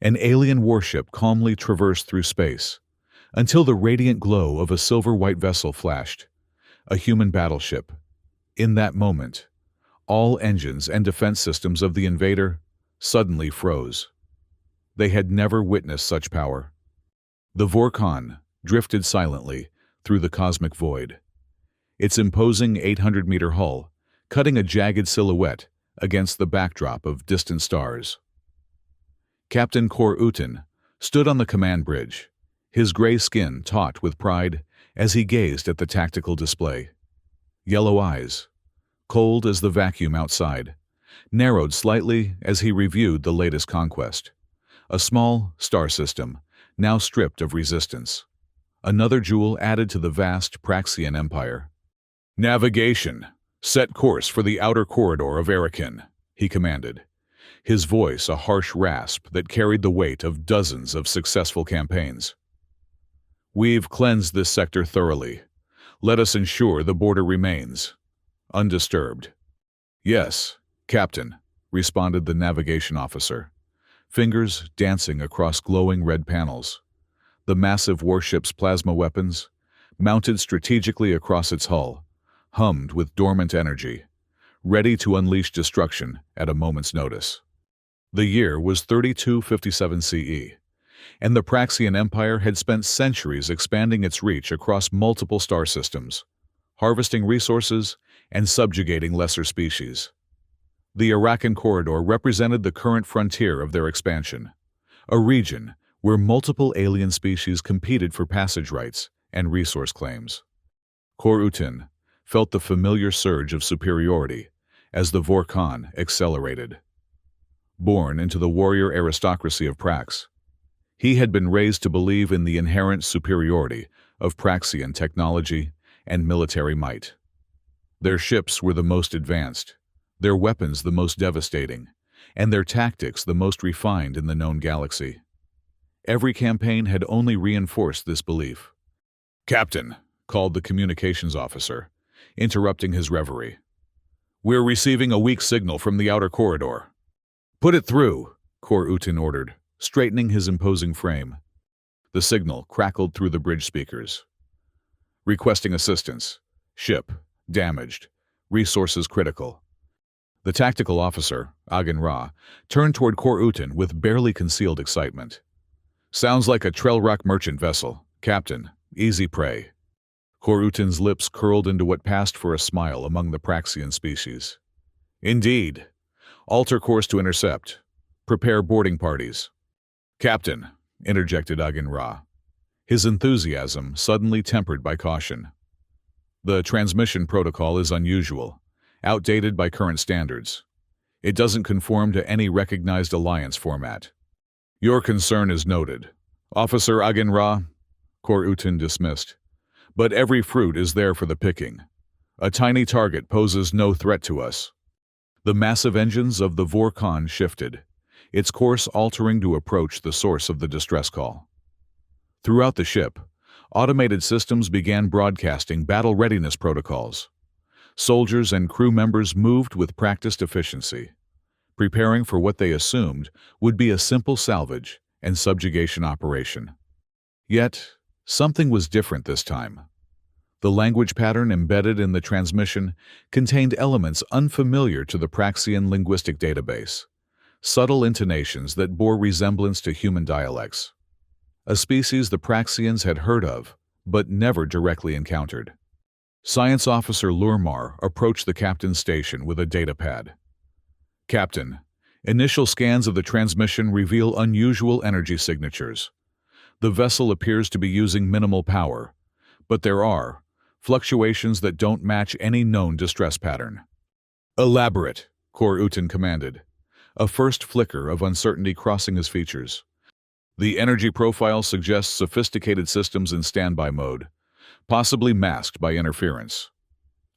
An alien warship calmly traversed through space, until the radiant glow of a silver-white vessel flashed. A human battleship. In that moment, all engines and defense systems of the invader suddenly froze. They had never witnessed such power. The Vorkon drifted silently through the cosmic void, its imposing 800-meter hull cutting a jagged silhouette against the backdrop of distant stars. Captain Kor Uten stood on the command bridge, his gray skin taut with pride as he gazed at the tactical display. Yellow eyes, cold as the vacuum outside, narrowed slightly as he reviewed the latest conquest. A small star system, now stripped of resistance. Another jewel added to the vast Praxian Empire. "Navigation! Set course for the outer corridor of Arakin," he commanded, his voice a harsh rasp that carried the weight of dozens of successful campaigns. "We've cleansed this sector thoroughly. Let us ensure the border remains undisturbed." "Yes, Captain," responded the navigation officer, fingers dancing across glowing red panels. The massive warship's plasma weapons, mounted strategically across its hull, hummed with dormant energy, ready to unleash destruction at a moment's notice. The year was 3257 CE, and the Praxian Empire had spent centuries expanding its reach across multiple star systems, harvesting resources and subjugating lesser species. The Arakan Corridor represented the current frontier of their expansion, a region where multiple alien species competed for passage rights and resource claims. Kor Uten felt the familiar surge of superiority as the Vorkon accelerated. Born into the warrior aristocracy of Prax, he had been raised to believe in the inherent superiority of Praxian technology and military might. Their ships were the most advanced, their weapons the most devastating, and their tactics the most refined in the known galaxy. Every campaign had only reinforced this belief. "Captain," called the communications officer, interrupting his reverie. "We're receiving a weak signal from the outer corridor." "Put it through," Kor Uten ordered, straightening his imposing frame. The signal crackled through the bridge speakers. "Requesting assistance. Ship damaged. Resources critical." The tactical officer, Agen Ra, turned toward Kor Uten with barely concealed excitement. "Sounds like a Trellrock merchant vessel. Captain, easy prey." Kor Uten's lips curled into what passed for a smile among the Praxian species. "Indeed. Alter course to intercept. Prepare boarding parties." "Captain," interjected Agen Ra, his enthusiasm suddenly tempered by caution. "The transmission protocol is unusual, outdated by current standards. It doesn't conform to any recognized alliance format." "Your concern is noted, Officer Agen Ra," Kor Uten dismissed. "But every fruit is there for the picking. A tiny target poses no threat to us." The massive engines of the Vorkon shifted, its course altering to approach the source of the distress call. Throughout the ship, automated systems began broadcasting battle readiness protocols. Soldiers and crew members moved with practiced efficiency, preparing for what they assumed would be a simple salvage and subjugation operation. Yet, something was different this time. The language pattern embedded in the transmission contained elements unfamiliar to the Praxian linguistic database, subtle intonations that bore resemblance to human dialects, a species the Praxians had heard of but never directly encountered. Science Officer Lurmar approached the captain's station with a datapad. "Captain, initial scans of the transmission reveal unusual energy signatures. The vessel appears to be using minimal power, but there are fluctuations that don't match any known distress pattern." "Elaborate," Kor Uten commanded, a first flicker of uncertainty crossing his features. "The energy profile suggests sophisticated systems in standby mode, possibly masked by interference.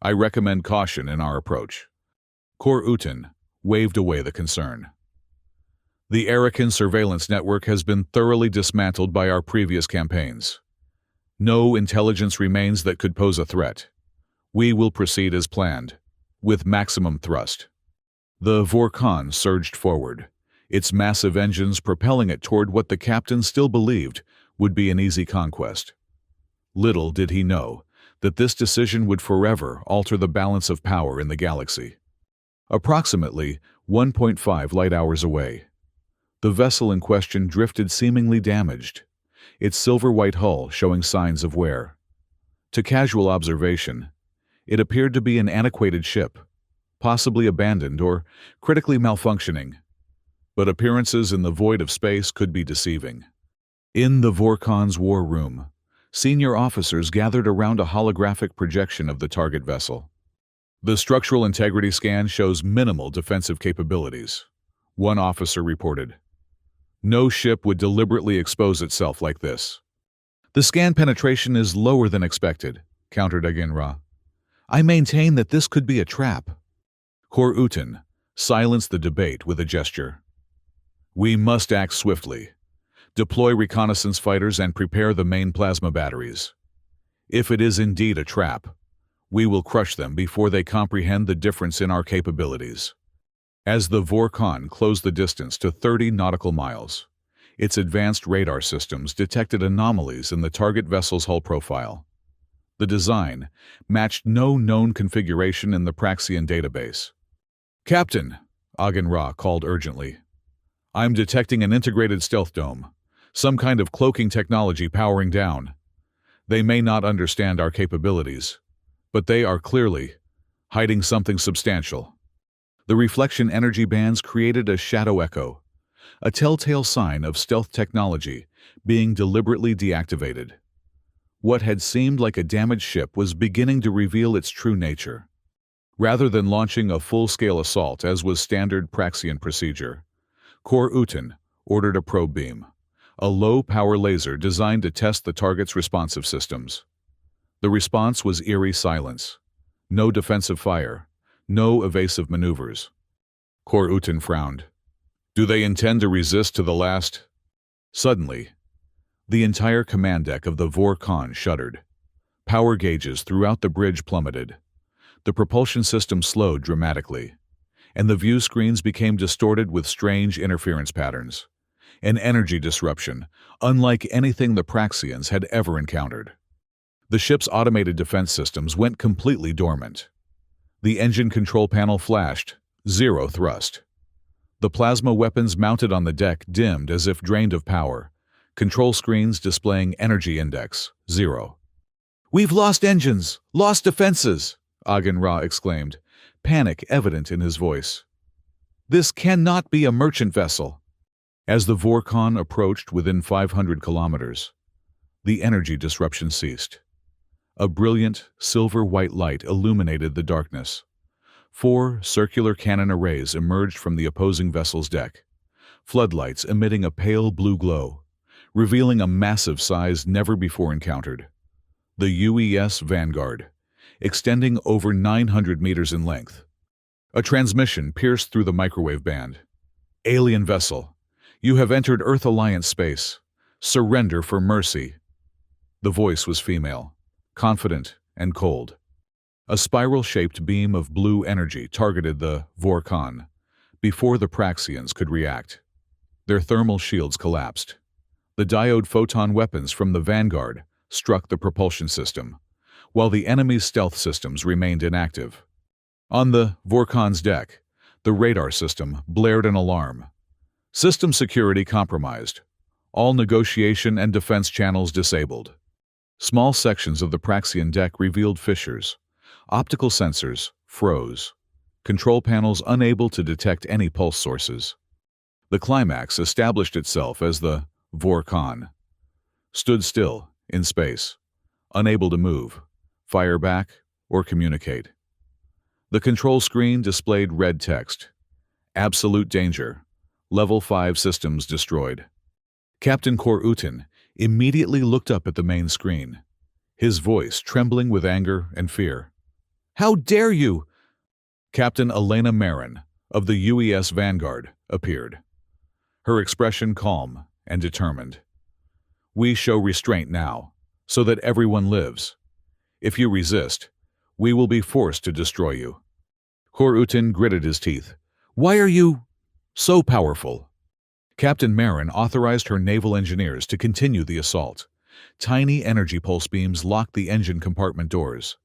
I recommend caution in our approach." Kor Uten waved away the concern. "The Arakan surveillance network has been thoroughly dismantled by our previous campaigns. No intelligence remains that could pose a threat. We will proceed as planned, with maximum thrust." The Vorkon surged forward, its massive engines propelling it toward what the captain still believed would be an easy conquest. Little did he know that this decision would forever alter the balance of power in the galaxy. Approximately 1.5 light-hours away, the vessel in question drifted seemingly damaged, its silver-white hull showing signs of wear. To casual observation, it appeared to be an antiquated ship, possibly abandoned or critically malfunctioning. But appearances in the void of space could be deceiving. In the Vorkon's war room, senior officers gathered around a holographic projection of the target vessel. The structural integrity scan shows minimal defensive capabilities, one officer reported. No ship would deliberately expose itself like this. The scan penetration is lower than expected, countered Aginra. I maintain that this could be a trap. Kor Uten silenced the debate with a gesture. We must act swiftly. Deploy reconnaissance fighters and prepare the main plasma batteries. If it is indeed a trap, we will crush them before they comprehend the difference in our capabilities. As the Vorkon closed the distance to 30 nautical miles, its advanced radar systems detected anomalies in the target vessel's hull profile. The design matched no known configuration in the Praxian database. Captain, Aginra called urgently. I'm detecting an integrated stealth dome, some kind of cloaking technology powering down. They may not understand our capabilities, but they are clearly hiding something substantial. The reflection energy bands created a shadow echo, a telltale sign of stealth technology being deliberately deactivated. What had seemed like a damaged ship was beginning to reveal its true nature. Rather than launching a full-scale assault as was standard Praxian procedure, Kor Uten ordered a probe beam, a low-power laser designed to test the target's responsive systems. The response was eerie silence. No defensive fire, no evasive maneuvers. Kor Uten frowned. Do they intend to resist to the last? Suddenly, the entire command deck of the Vorkon shuddered. Power gauges throughout the bridge plummeted. The propulsion system slowed dramatically, and the view screens became distorted with strange interference patterns. An energy disruption, unlike anything the Praxians had ever encountered. The ship's automated defense systems went completely dormant. The engine control panel flashed, zero thrust. The plasma weapons mounted on the deck dimmed as if drained of power, control screens displaying energy index, 0. We've lost engines, lost defenses, Aginra exclaimed, panic evident in his voice. This cannot be a merchant vessel. As the Vorkon approached within 500 kilometers, the energy disruption ceased. A brilliant, silver-white light illuminated the darkness. 4 circular cannon arrays emerged from the opposing vessel's deck, floodlights emitting a pale blue glow, revealing a massive size never before encountered. The UES Vanguard, extending over 900 meters in length. A transmission pierced through the microwave band. Alien vessel, you have entered Earth Alliance space. Surrender for mercy. The voice was female, confident and cold. A spiral-shaped beam of blue energy targeted the Vorkon before the Praxians could react. Their thermal shields collapsed. The diode photon weapons from the Vanguard struck the propulsion system, while the enemy's stealth systems remained inactive. On the Vorkon's deck, the radar system blared an alarm. System security compromised. All negotiation and defense channels disabled. Small sections of the Praxian deck revealed fissures. Optical sensors froze. Control panels unable to detect any pulse sources. The climax established itself as the Vorkon stood still in space, unable to move, fire back, or communicate. The control screen displayed red text. Absolute danger. Level 5 systems destroyed. Captain Kor Uten immediately looked up at the main screen, his voice trembling with anger and fear. How dare you! Captain Elena Marin, of the UES Vanguard, appeared, her expression calm and determined. We show restraint now, so that everyone lives. If you resist, we will be forced to destroy you. Kor Uten gritted his teeth. Why are you so powerful? Captain Marin authorized her naval engineers to continue the assault. Tiny energy pulse beams locked the engine compartment doors,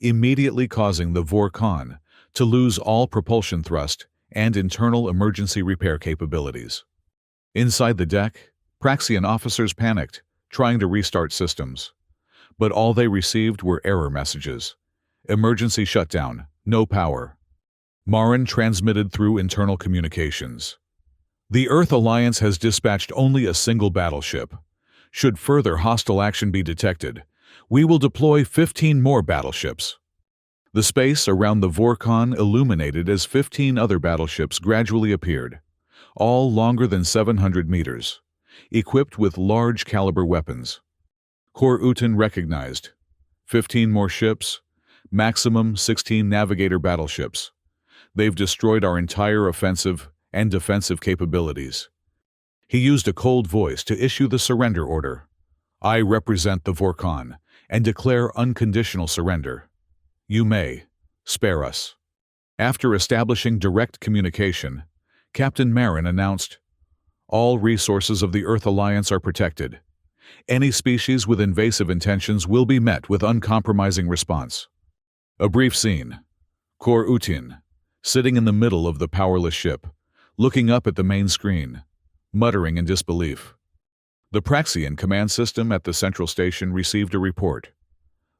immediately causing the Vorkon to lose all propulsion thrust and internal emergency repair capabilities. Inside the deck, Praxian officers panicked, trying to restart systems. But all they received were error messages. Emergency shutdown, no power. Marin transmitted through internal communications. The Earth Alliance has dispatched only a single battleship. Should further hostile action be detected, we will deploy 15 more battleships. The space around the Vorkon illuminated as 15 other battleships gradually appeared, all longer than 700 meters, equipped with large-caliber weapons. Kor-Uten recognized 15 more ships, maximum 16 navigator battleships. They've destroyed our entire offensive and defensive capabilities. He used a cold voice to issue the surrender order. I represent the Vorkon and declare unconditional surrender. You may spare us. After establishing direct communication, Captain Marin announced, all resources of the Earth Alliance are protected. Any species with invasive intentions will be met with uncompromising response. A brief scene. Kor-Uten, sitting in the middle of the powerless ship, looking up at the main screen, muttering in disbelief. The Praxian command system at the central station received a report.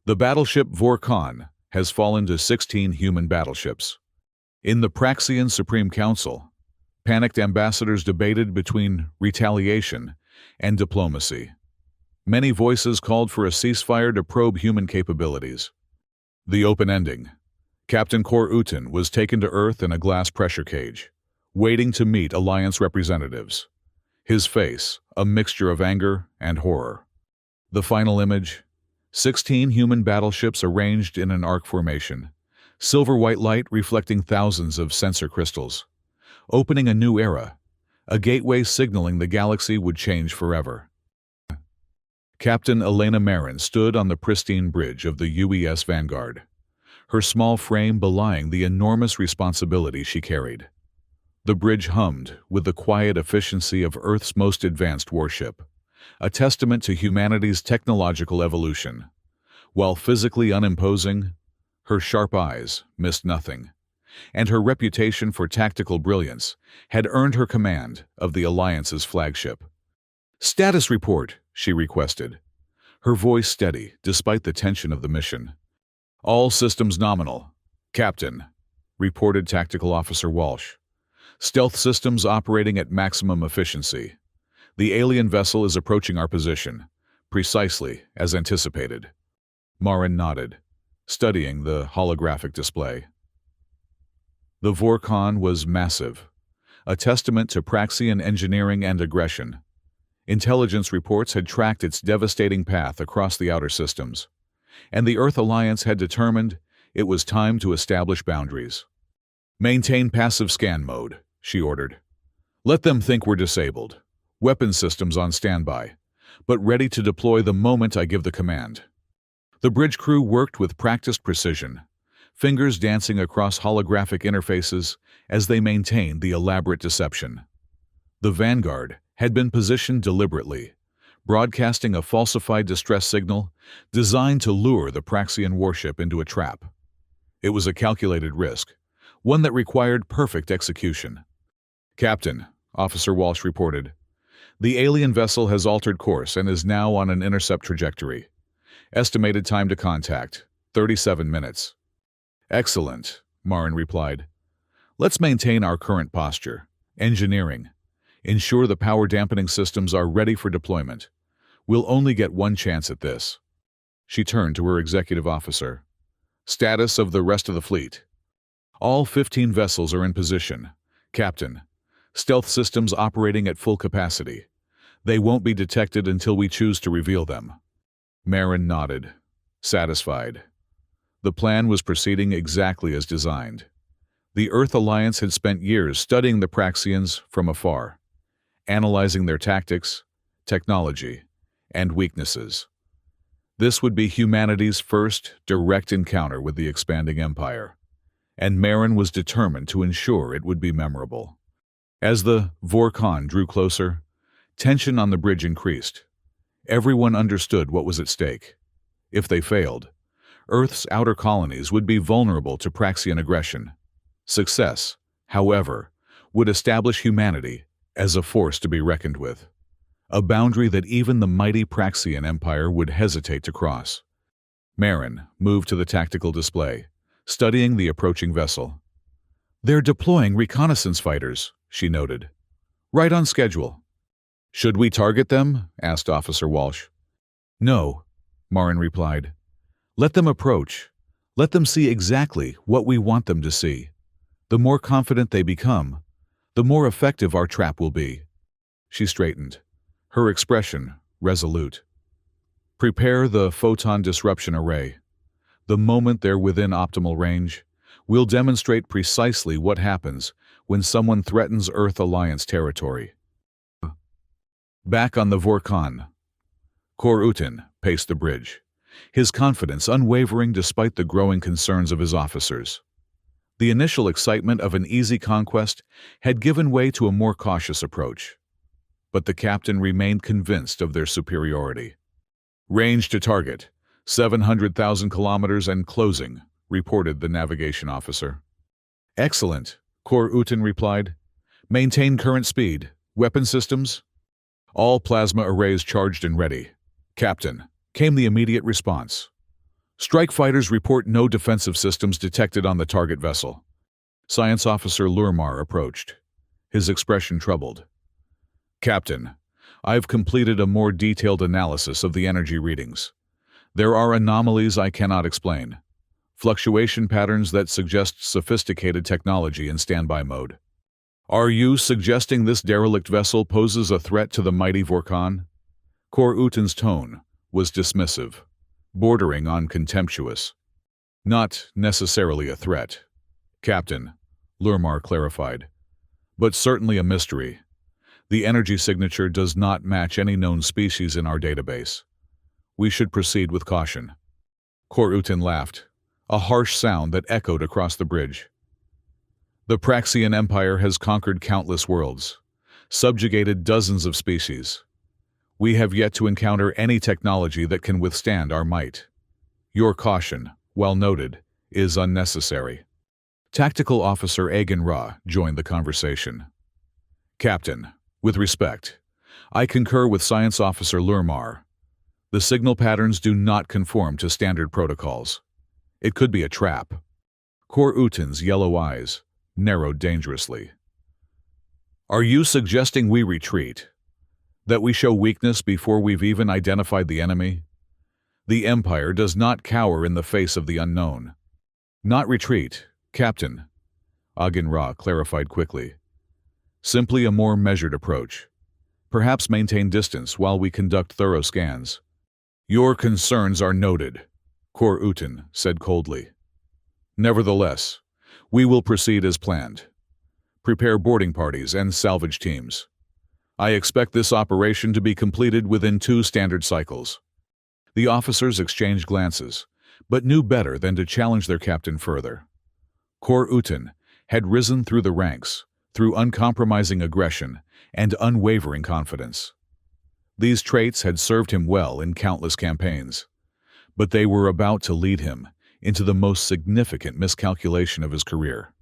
The battleship Vorkon has fallen to 16 human battleships. In the Praxian Supreme Council, panicked ambassadors debated between retaliation and diplomacy. Many voices called for a ceasefire to probe human capabilities. The open ending. Captain Kor-Uten was taken to Earth in a glass pressure cage, waiting to meet Alliance representatives. His face, a mixture of anger and horror. The final image, 16 human battleships arranged in an arc formation, silver-white light reflecting thousands of sensor crystals, opening a new era, a gateway signaling the galaxy would change forever. Captain Elena Marin stood on the pristine bridge of the UES Vanguard, her small frame belying the enormous responsibility she carried. The bridge hummed with the quiet efficiency of Earth's most advanced warship, a testament to humanity's technological evolution. While physically unimposing, her sharp eyes missed nothing, and her reputation for tactical brilliance had earned her command of the Alliance's flagship. "Status report," she requested, her voice steady despite the tension of the mission. "All systems nominal, Captain," reported Tactical Officer Walsh. "Stealth systems operating at maximum efficiency. The alien vessel is approaching our position, precisely as anticipated." Marin nodded, studying the holographic display. The Vorkon was massive, a testament to Praxian engineering and aggression. Intelligence reports had tracked its devastating path across the outer systems, and the Earth Alliance had determined it was time to establish boundaries. "Maintain passive scan mode," she ordered. "Let them think we're disabled. Weapon systems on standby, but ready to deploy the moment I give the command." The bridge crew worked with practiced precision, fingers dancing across holographic interfaces as they maintained the elaborate deception. The Vanguard had been positioned deliberately, broadcasting a falsified distress signal designed to lure the Praxian warship into a trap. It was a calculated risk, one that required perfect execution. "Captain," Officer Walsh reported, "the alien vessel has altered course and is now on an intercept trajectory. Estimated time to contact, 37 minutes. "Excellent," Marin replied. "Let's maintain our current posture. Engineering. Ensure the power dampening systems are ready for deployment. We'll only get one chance at this." She turned to her executive officer. "Status of the rest of the fleet." "All 15 vessels are in position, Captain. Stealth systems operating at full capacity. They won't be detected until we choose to reveal them." Marin nodded, satisfied. The plan was proceeding exactly as designed. The Earth Alliance had spent years studying the Praxians from afar, analyzing their tactics, technology, and weaknesses. This would be humanity's first direct encounter with the expanding empire, and Marin was determined to ensure it would be memorable. As the Vorkon drew closer, tension on the bridge increased. Everyone understood what was at stake. If they failed, Earth's outer colonies would be vulnerable to Praxian aggression. Success, however, would establish humanity as a force to be reckoned with, a boundary that even the mighty Praxian Empire would hesitate to cross. Marin moved to the tactical display, studying the approaching vessel. "They're deploying reconnaissance fighters," she noted. "Right on schedule." "Should we target them?" asked Officer Walsh. "No," Marin replied. "Let them approach. Let them see exactly what we want them to see. The more confident they become, the more effective our trap will be." She straightened, her expression resolute. "Prepare the photon disruption array. The moment they're within optimal range, we'll demonstrate precisely what happens when someone threatens Earth Alliance territory." Back on the Vorkon, Kor-Utin paced the bridge, his confidence unwavering despite the growing concerns of his officers. The initial excitement of an easy conquest had given way to a more cautious approach, but the captain remained convinced of their superiority. "Range to target, 700,000 kilometers and closing," reported the navigation officer. "Excellent," Kor-Utin replied. "Maintain current speed. Weapon systems?" "All plasma arrays charged and ready, Captain," came the immediate response. "Strike fighters report no defensive systems detected on the target vessel." Science Officer Lurmar approached, his expression troubled. "Captain, I've completed a more detailed analysis of the energy readings. There are anomalies I cannot explain, fluctuation patterns that suggest sophisticated technology in standby mode." "Are you suggesting this derelict vessel poses a threat to the mighty Vorkon?" Kor-Utin's tone was dismissive, bordering on contemptuous. "Not necessarily a threat, Captain," Lurmar clarified, "but certainly a mystery. The energy signature does not match any known species in our database. We should proceed with caution." Kor-Utin laughed, a harsh sound that echoed across the bridge. "The Praxian Empire has conquered countless worlds, subjugated dozens of species. We have yet to encounter any technology that can withstand our might. Your caution, well noted, is unnecessary." Tactical Officer Agen Ra joined the conversation. "Captain, with respect, I concur with Science Officer Lurmar. The signal patterns do not conform to standard protocols. It could be a trap." Kor-Utin's yellow eyes narrowed dangerously. "Are you suggesting we retreat? That we show weakness before we've even identified the enemy? The Empire does not cower in the face of the unknown." "Not retreat, Captain," Agen Ra clarified quickly. "Simply a more measured approach. Perhaps maintain distance while we conduct thorough scans." "Your concerns are noted," Kor-Utin said coldly. "Nevertheless, we will proceed as planned. Prepare boarding parties and salvage teams. I expect this operation to be completed within 2 standard cycles." The officers exchanged glances, but knew better than to challenge their captain further. Kor-Utin had risen through the ranks, through uncompromising aggression and unwavering confidence. These traits had served him well in countless campaigns, but they were about to lead him into the most significant miscalculation of his career.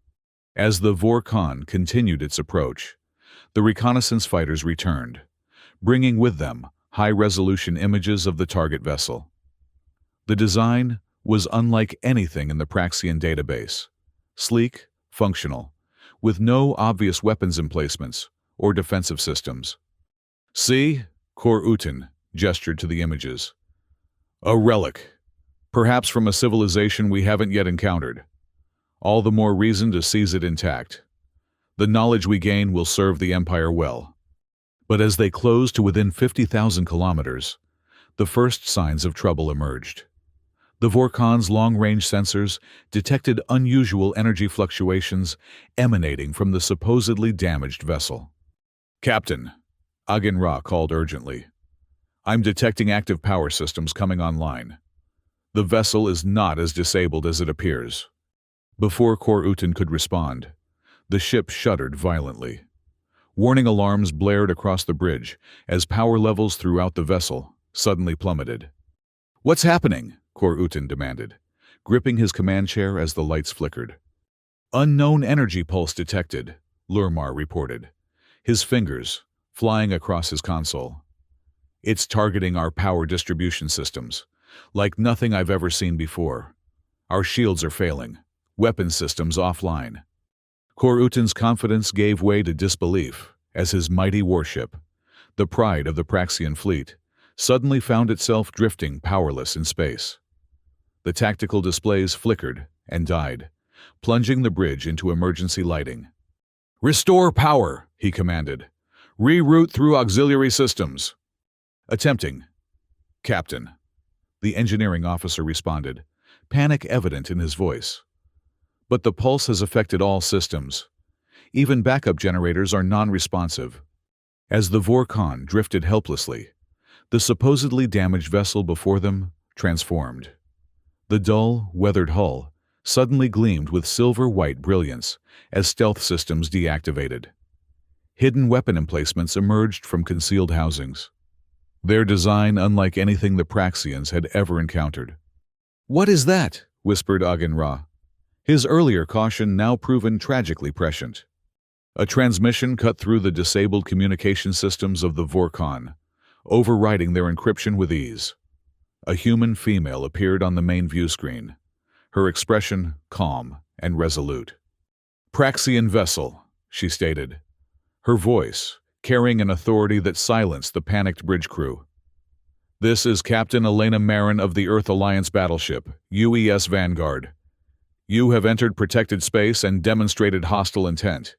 As the Vorkon continued its approach, the reconnaissance fighters returned, bringing with them high-resolution images of the target vessel. The design was unlike anything in the Praxian database, sleek, functional, with no obvious weapons emplacements or defensive systems. "See?" Kor-Utin gestured to the images. "A relic, perhaps from a civilization we haven't yet encountered. All the more reason to seize it intact. The knowledge we gain will serve the Empire well." But as they closed to within 50,000 kilometers, the first signs of trouble emerged. The Vorkon's long-range sensors detected unusual energy fluctuations emanating from the supposedly damaged vessel. "Captain," Agen Ra called urgently, "I'm detecting active power systems coming online. The vessel is not as disabled as it appears." Before Kor-Utin could respond, the ship shuddered violently. Warning alarms blared across the bridge as power levels throughout the vessel suddenly plummeted. "What's happening?" Kor-Uten demanded, gripping his command chair as the lights flickered. "Unknown energy pulse detected," Lurmar reported, his fingers flying across his console. "It's targeting our power distribution systems, like nothing I've ever seen before. Our shields are failing, weapon systems offline." Kor-Uten's confidence gave way to disbelief as his mighty warship, the pride of the Praxian fleet, suddenly found itself drifting powerless in space. The tactical displays flickered and died, plunging the bridge into emergency lighting. "Restore power," he commanded. "Reroute through auxiliary systems." "Attempting, Captain," the engineering officer responded, panic evident in his voice. "But the pulse has affected all systems. Even backup generators are non-responsive." As the Vorkon drifted helplessly, the supposedly damaged vessel before them transformed. The dull, weathered hull suddenly gleamed with silver-white brilliance as stealth systems deactivated. Hidden weapon emplacements emerged from concealed housings, their design unlike anything the Praxians had ever encountered. "What is that?" whispered Agen-Ra, his earlier caution now proven tragically prescient. A transmission cut through the disabled communication systems of the Vorkon, overriding their encryption with ease. A human female appeared on the main view screen, her expression calm and resolute. "Praxian vessel," she stated, her voice carrying an authority that silenced the panicked bridge crew. "This is Captain Elena Marin of the Earth Alliance battleship, UES Vanguard. You have entered protected space and demonstrated hostile intent.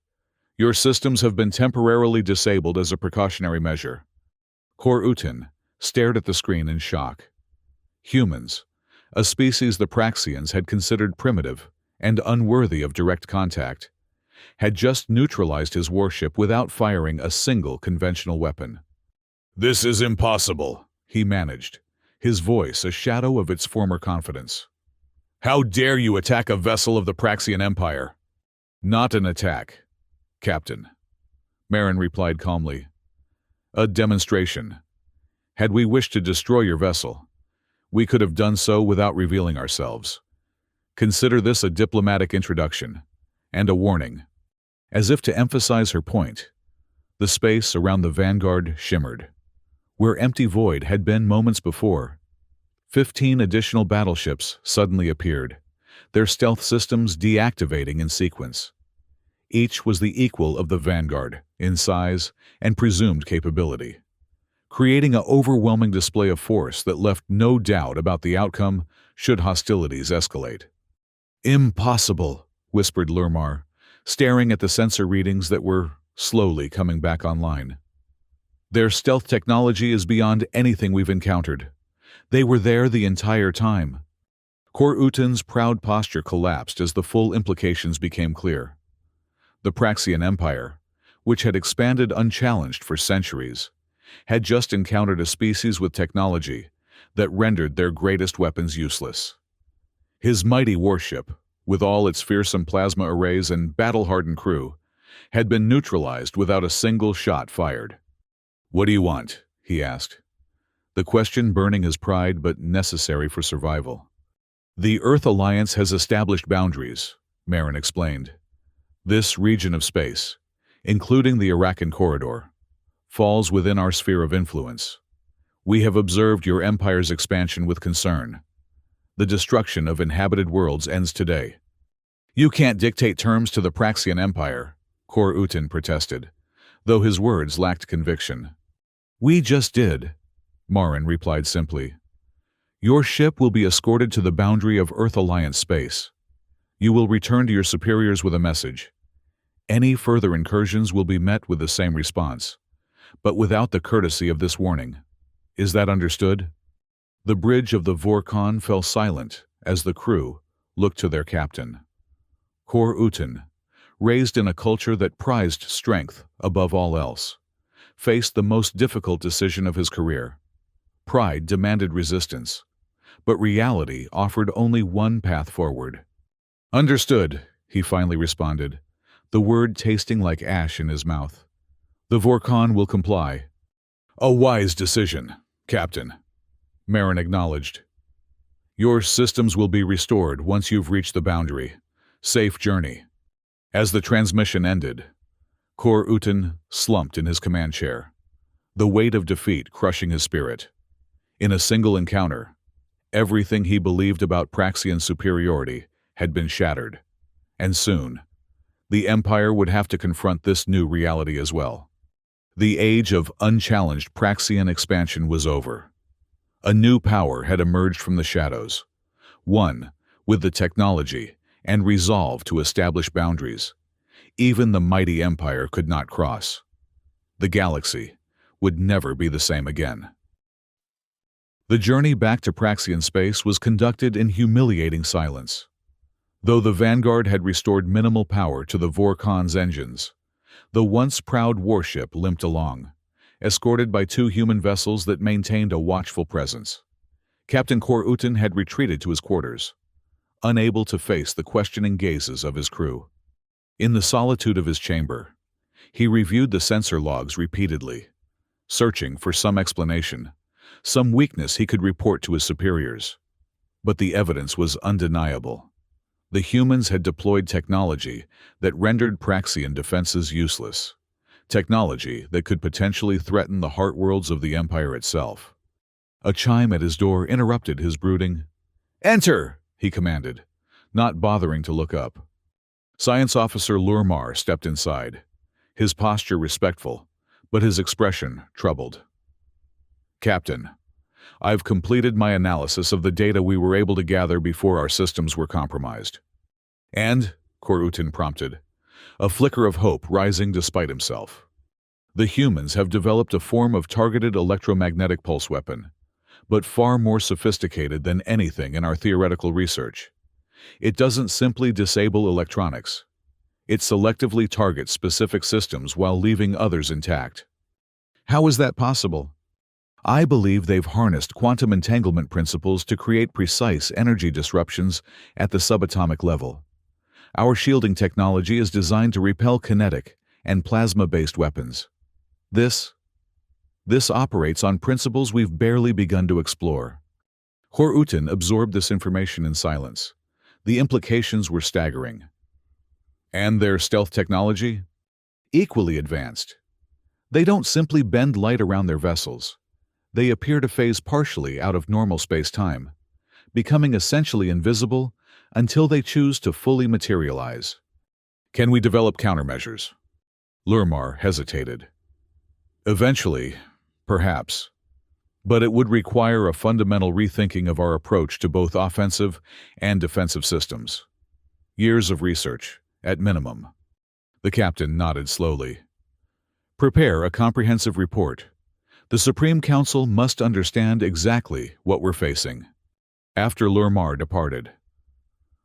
Your systems have been temporarily disabled as a precautionary measure." Kor-Uten stared at the screen in shock. Humans, a species the Praxians had considered primitive and unworthy of direct contact, had just neutralized his warship without firing a single conventional weapon. "This is impossible," he managed, his voice a shadow of its former confidence. "How dare you attack a vessel of the Praxian Empire?" "Not an attack, Captain," Marin replied calmly. "A demonstration. Had we wished to destroy your vessel, we could have done so without revealing ourselves. Consider this a diplomatic introduction and a warning." As if to emphasize her point, the space around the Vanguard shimmered. Where empty void had been moments before, 15 additional battleships suddenly appeared, their stealth systems deactivating in sequence. Each was the equal of the Vanguard in size and presumed capability, creating an overwhelming display of force that left no doubt about the outcome should hostilities escalate. "Impossible," whispered Lurmar, staring at the sensor readings that were slowly coming back online. "Their stealth technology is beyond anything we've encountered. They were there the entire time." Kor-Uten's proud posture collapsed as the full implications became clear. The Praxian Empire, which had expanded unchallenged for centuries, had just encountered a species with technology that rendered their greatest weapons useless. His mighty warship, with all its fearsome plasma arrays and battle-hardened crew, had been neutralized without a single shot fired. "What do you want?" he asked, the question burning his pride but necessary for survival. "The Earth Alliance has established boundaries," Marin explained. "This region of space, including the Arakan corridor, falls within our sphere of influence. We have observed your empire's expansion with concern. The destruction of inhabited worlds ends today." "You can't dictate terms to the Praxian Empire," Kor-Uten protested, though his words lacked conviction. "We just did," Marin replied simply. "Your ship will be escorted to the boundary of Earth Alliance space. You will return to your superiors with a message. Any further incursions will be met with the same response, but without the courtesy of this warning. Is that understood?" The bridge of the Vorkon fell silent as the crew looked to their captain. Kor-Uten, raised in a culture that prized strength above all else, faced the most difficult decision of his career. Pride demanded resistance, but reality offered only one path forward. "Understood," he finally responded, the word tasting like ash in his mouth. The Vorkon will comply. A wise decision, Captain, Marin acknowledged. Your systems will be restored once you've reached the boundary. Safe journey. As the transmission ended, Kor Uten slumped in his command chair, the weight of defeat crushing his spirit. In a single encounter, everything he believed about Praxian superiority had been shattered, and soon, the Empire would have to confront this new reality as well. The age of unchallenged Praxian expansion was over. A new power had emerged from the shadows, one with the technology and resolve to establish boundaries even the mighty Empire could not cross. The galaxy would never be the same again. The journey back to Praxian space was conducted in humiliating silence. Though the Vanguard had restored minimal power to the Vorkon's engines, the once proud warship limped along, escorted by two human vessels that maintained a watchful presence. Captain Kor Uten had retreated to his quarters, unable to face the questioning gazes of his crew. In the solitude of his chamber, he reviewed the sensor logs repeatedly, searching for some explanation, some weakness he could report to his superiors. But the evidence was undeniable. The humans had deployed technology that rendered Praxian defenses useless, technology that could potentially threaten the heart worlds of the Empire itself. A chime at his door interrupted his brooding. "Enter!" he commanded, not bothering to look up. Science Officer Lurmar stepped inside, his posture respectful, but his expression troubled. "Captain, I've completed my analysis of the data we were able to gather before our systems were compromised." "And?" Kor Uten prompted, a flicker of hope rising despite himself. "The humans have developed a form of targeted electromagnetic pulse weapon, but far more sophisticated than anything in our theoretical research. It doesn't simply disable electronics. It selectively targets specific systems while leaving others intact." "How is that possible?" "I believe they've harnessed quantum entanglement principles to create precise energy disruptions at the subatomic level. Our shielding technology is designed to repel kinetic and plasma-based weapons. This operates on principles we've barely begun to explore." Kor Uten absorbed this information in silence. The implications were staggering. "And their stealth technology?" "Equally advanced. They don't simply bend light around their vessels. They appear to phase partially out of normal space-time, becoming essentially invisible until they choose to fully materialize." "Can we develop countermeasures?" Lurmar hesitated. "Eventually, perhaps. But it would require a fundamental rethinking of our approach to both offensive and defensive systems. Years of research, at minimum." The captain nodded slowly. "Prepare a comprehensive report. The Supreme Council must understand exactly what we're facing." After Lurmar departed,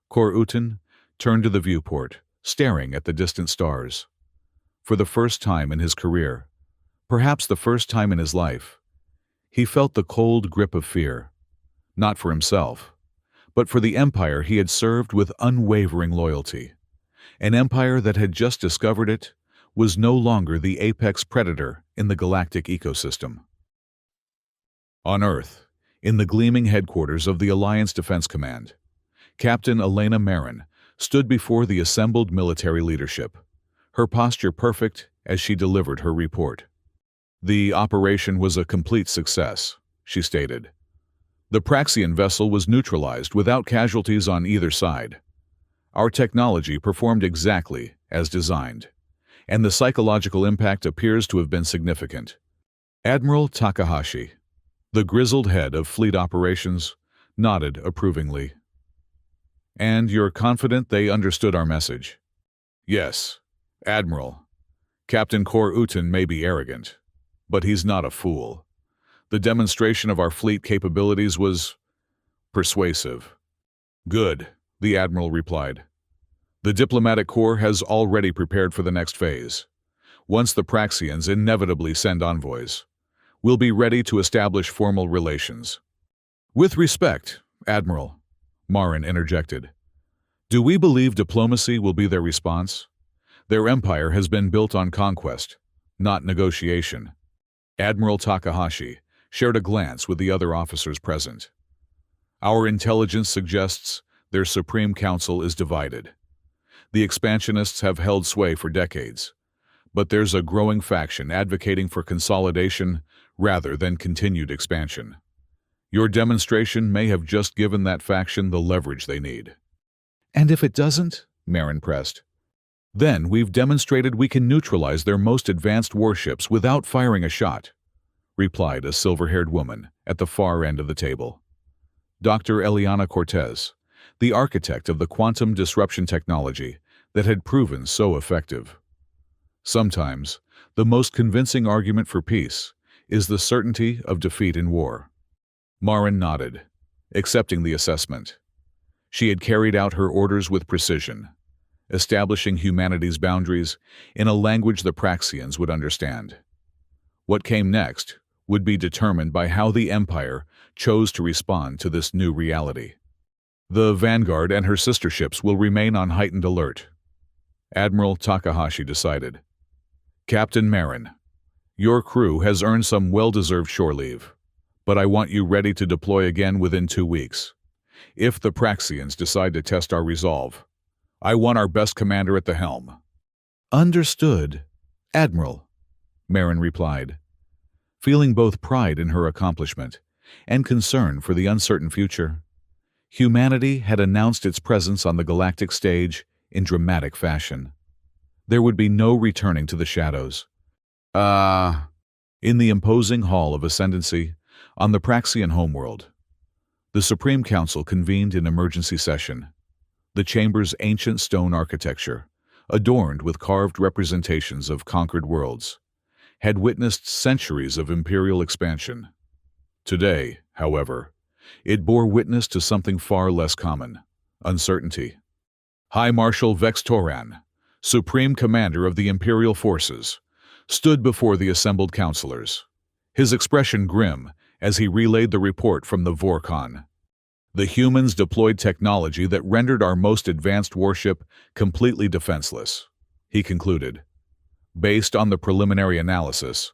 Kor Uten turned to the viewport, staring at the distant stars. For the first time in his career, perhaps the first time in his life, he felt the cold grip of fear, not for himself, but for the empire he had served with unwavering loyalty. An empire that had just discovered it was no longer the apex predator in the galactic ecosystem. On Earth, in the gleaming headquarters of the Alliance Defense Command, Captain Elena Marin stood before the assembled military leadership, her posture perfect as she delivered her report. "The operation was a complete success," she stated. "The Praxian vessel was neutralized without casualties on either side. Our technology performed exactly as designed, and the psychological impact appears to have been significant." Admiral Takahashi, the grizzled head of fleet operations, nodded approvingly. "And you're confident they understood our message?" "Yes, Admiral. Captain Kor Uten may be arrogant, but he's not a fool. The demonstration of our fleet capabilities was persuasive." "Good," the Admiral replied. "The diplomatic corps has already prepared for the next phase. Once the Praxians inevitably send envoys, we'll be ready to establish formal relations." "With respect, Admiral," Marin interjected, "do we believe diplomacy will be their response? Their empire has been built on conquest, not negotiation. Admiral Takahashi shared a glance with the other officers present. Our intelligence suggests their Supreme Council is divided. The expansionists have held sway for decades, but there's a growing faction advocating for consolidation rather than continued expansion. Your demonstration may have just given that faction the leverage they need. And if it doesn't, Marin pressed, then we've demonstrated we can neutralize their most advanced warships without firing a shot, replied a silver-haired woman at the far end of the table. Dr. Eliana Cortez, the architect of the quantum disruption technology that had proven so effective. Sometimes, the most convincing argument for peace is the certainty of defeat in war. Marin nodded, accepting the assessment. She had carried out her orders with precision, establishing humanity's boundaries in a language the Praxians would understand. What came next would be determined by how the Empire chose to respond to this new reality. The Vanguard and her sister ships will remain on heightened alert, Admiral Takahashi decided. Captain Marin, your crew has earned some well-deserved shore leave, but I want you ready to deploy again within 2 weeks. If the Praxians decide to test our resolve, I want our best commander at the helm. Understood, Admiral, Marin replied, feeling both pride in her accomplishment and concern for the uncertain future. Humanity had announced its presence on the galactic stage in dramatic fashion. There would be no returning to the shadows. In the imposing Hall of Ascendancy, on the Praxian homeworld, the Supreme Council convened in emergency session. The chamber's ancient stone architecture, adorned with carved representations of conquered worlds, had witnessed centuries of imperial expansion. Today, however, it bore witness to something far less common: uncertainty. High Marshal Vex Toran, Supreme Commander of the Imperial Forces, stood before the assembled counselors, his expression grim as he relayed the report from the Vorkon. The humans deployed technology that rendered our most advanced warship completely defenseless, he concluded. Based on the preliminary analysis,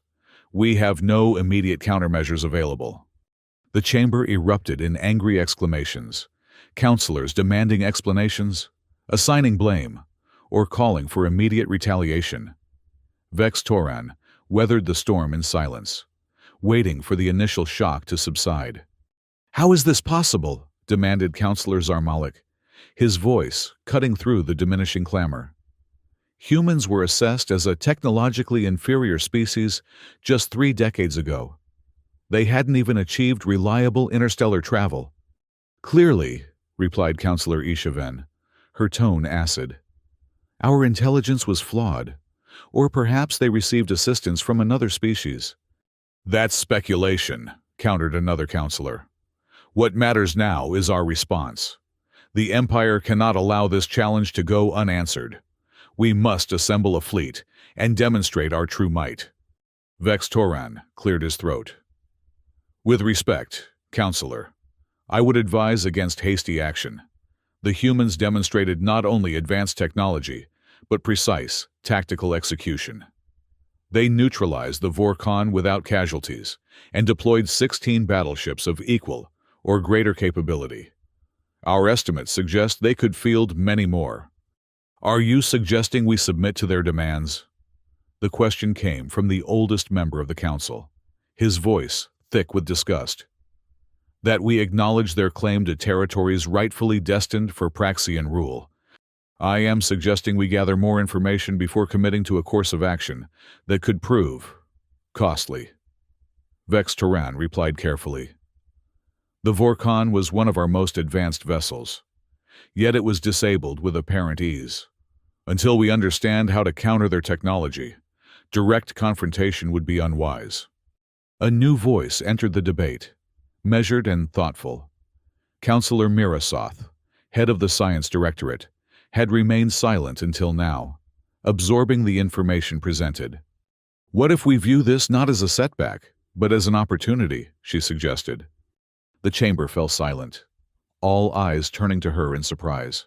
we have no immediate countermeasures available. The chamber erupted in angry exclamations, counselors demanding explanations, assigning blame, or calling for immediate retaliation. Vex Toran weathered the storm in silence, waiting for the initial shock to subside. "How is this possible?" demanded Counselor Zarmalik, his voice cutting through the diminishing clamor. Humans were assessed as a technologically inferior species just 3 decades ago. They hadn't even achieved reliable interstellar travel. "Clearly," replied Counselor Ishaven, her tone acid, "our intelligence was flawed, or perhaps they received assistance from another species." "That's speculation," countered another counselor. "What matters now is our response. The Empire cannot allow this challenge to go unanswered. We must assemble a fleet and demonstrate our true might." Vex Toran cleared his throat. "With respect, Counselor, I would advise against hasty action. The humans demonstrated not only advanced technology, but precise, tactical execution. They neutralized the Vorkon without casualties and deployed 16 battleships of equal or greater capability. Our estimates suggest they could field many more. Are you suggesting we submit to their demands?" The question came from the oldest member of the council, his voice thick with disgust. "That we acknowledge their claim to territories rightfully destined for Praxian rule. I am suggesting we gather more information before committing to a course of action that could prove costly." Vex Toran replied carefully. "The Vorkon was one of our most advanced vessels, yet it was disabled with apparent ease. Until we understand how to counter their technology, direct confrontation would be unwise." A new voice entered the debate, measured and thoughtful. Counselor Mirasoth, head of the Science Directorate, had remained silent until now, absorbing the information presented. "What if we view this not as a setback, but as an opportunity?" she suggested. The chamber fell silent, all eyes turning to her in surprise.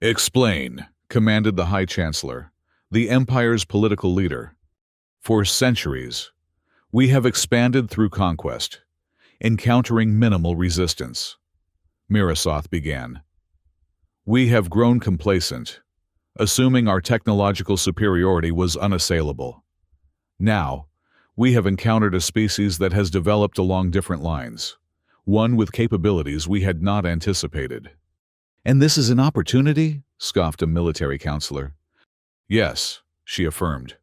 "Explain," commanded the High Chancellor, the Empire's political leader. For centuries, we have expanded through conquest, encountering minimal resistance. Mirasoth began. We have grown complacent, assuming our technological superiority was unassailable. Now, we have encountered a species that has developed along different lines, one with capabilities we had not anticipated. "And this is an opportunity?" scoffed a military counselor. "Yes," she affirmed.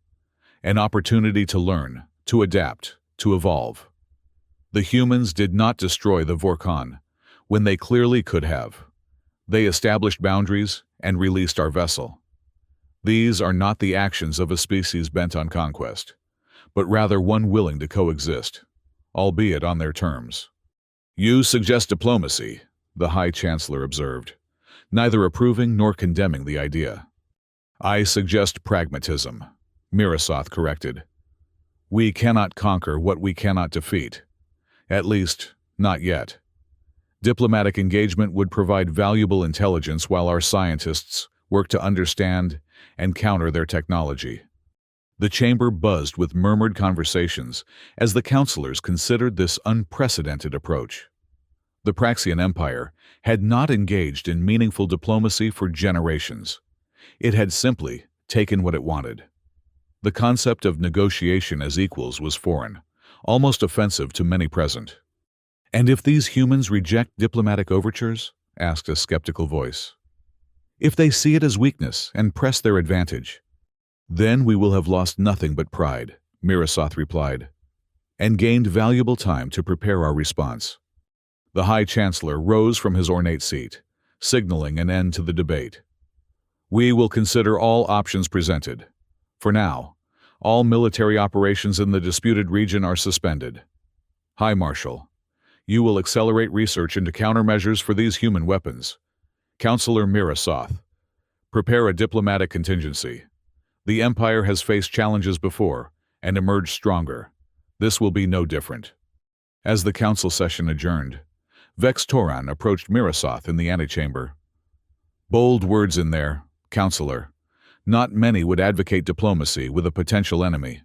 "An opportunity to learn, to adapt, to evolve." The humans did not destroy the Vorkon, when they clearly could have. They established boundaries and released our vessel. These are not the actions of a species bent on conquest, but rather one willing to coexist, albeit on their terms. "You suggest diplomacy," the High Chancellor observed, neither approving nor condemning the idea. "I suggest pragmatism," Mirasoth corrected. "We cannot conquer what we cannot defeat. At least, not yet. Diplomatic engagement would provide valuable intelligence while our scientists work to understand and counter their technology." The chamber buzzed with murmured conversations as the counselors considered this unprecedented approach. The Praxian Empire had not engaged in meaningful diplomacy for generations. It had simply taken what it wanted. The concept of negotiation as equals was foreign, almost offensive to many present. "And if these humans reject diplomatic overtures?" asked a skeptical voice. "If they see it as weakness and press their advantage?" "Then we will have lost nothing but pride," Mirasoth replied, "and gained valuable time to prepare our response." The High Chancellor rose from his ornate seat, signaling an end to the debate. "We will consider all options presented. For now, all military operations in the disputed region are suspended. High Marshal, you will accelerate research into countermeasures for these human weapons. Counselor Mirasoth, prepare a diplomatic contingency. The Empire has faced challenges before and emerged stronger. This will be no different." As the council session adjourned, Vex Toran approached Mirasoth in the antechamber. "Bold words in there, Counselor. Not many would advocate diplomacy with a potential enemy."